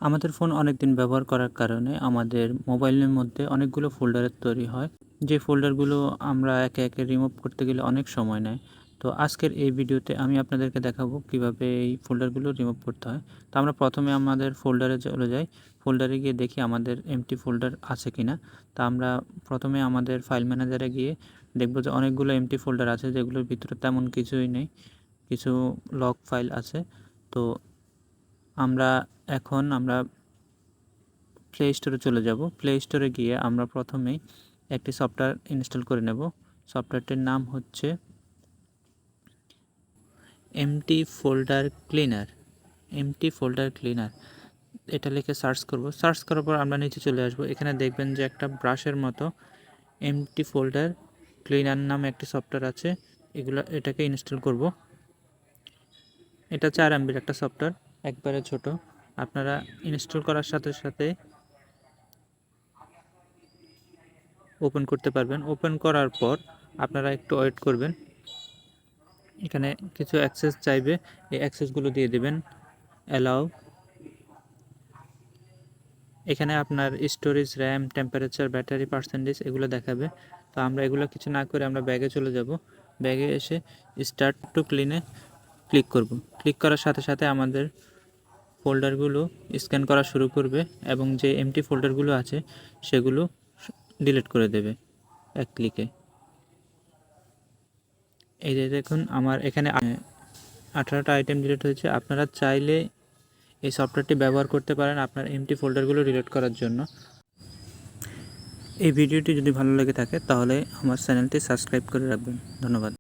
আমাদের ফোন অনেক দিন ব্যবহার করার কারণে আমাদের মোবাইলের মধ্যে অনেকগুলো ফোল্ডারের তৈরি হয়, যে ফোল্ডারগুলো আমরা একে একে রিমুভ করতে গেলে অনেক সময় নেয়। তো আজকের এই ভিডিওতে আমি আপনাদেরকে দেখাবো কিভাবে এই ফোল্ডারগুলো রিমুভ করতে হয়। তো আমরা প্রথমে আমাদের ফোল্ডারে চলে যাই। ফোল্ডারে গিয়ে দেখি আমাদের এমটি ফোল্ডার আছে কিনা। তা আমরা প্রথমে আমাদের ফাইল ম্যানেজারে গিয়ে দেখবো যে অনেকগুলো এমটি ফোল্ডার আছে, যেগুলোর ভিতরে তেমন কিছুই নেই, কিছু লগ ফাইল আছে। তো আমরা প্লে স্টোরে চলে যাব। প্লে স্টোরে গিয়ে আমরা প্রথমেই একটি সফটওয়্যার ইনস্টল করে নেব। সফটওয়্যারটির নাম হচ্ছে এমটি ফোল্ডার ক্লিনার। এটা লিখে সার্চ করব। সার্চ করার পর আমরা নিচে চলে আসব। এখানে দেখবেন যে একটা ব্রাশের মতো এমটি ফোল্ডার ক্লিনার নামে একটি সফটওয়্যার আছে। এটাকে ইনস্টল করব। এটা 4 MB একটা সফটওয়্যার, একবারে ছোট। আপনারা ইনস্টল করার সাথে সাথে ওপেন করতে পারবেন। ওপেন করার পর আপনারা একটু ওয়েট করবেন। এখানে কিছু অ্যাক্সেস চাইবে, এই অ্যাক্সেসগুলো দিয়ে দেবেন। অ্যালাউ। এখানে আপনার storage, RAM, temperature, battery percentage এগুলো দেখাবে। তো আমরা এগুলো কিছু না করে আমরা ব্যাগে চলে যাব। ব্যাগে এসে স্টার্ট টু ক্লিনে ক্লিক করব। ক্লিক করার সাথে সাথে আমাদের ফোল্ডারগুলো স্ক্যান করা শুরু করবে এবং যে এমটি ফোল্ডারগুলো আছে সেগুলো ডিলিট করে দেবে এক ক্লিকে। এই যে দেখুন আমার এখানে 18টা আইটেম ডিলিট হয়েছে। আপনারা চাইলে এই সফটওয়্যারটি ব্যবহার করতে পারেন আপনার এমটি ফোল্ডারগুলো ডিলিট করার জন্য। এই ভিডিওটি যদি ভালো লেগে থাকে তাহলে আমার চ্যানেলটি সাবস্ক্রাইব করে রাখবেন। ধন্যবাদ।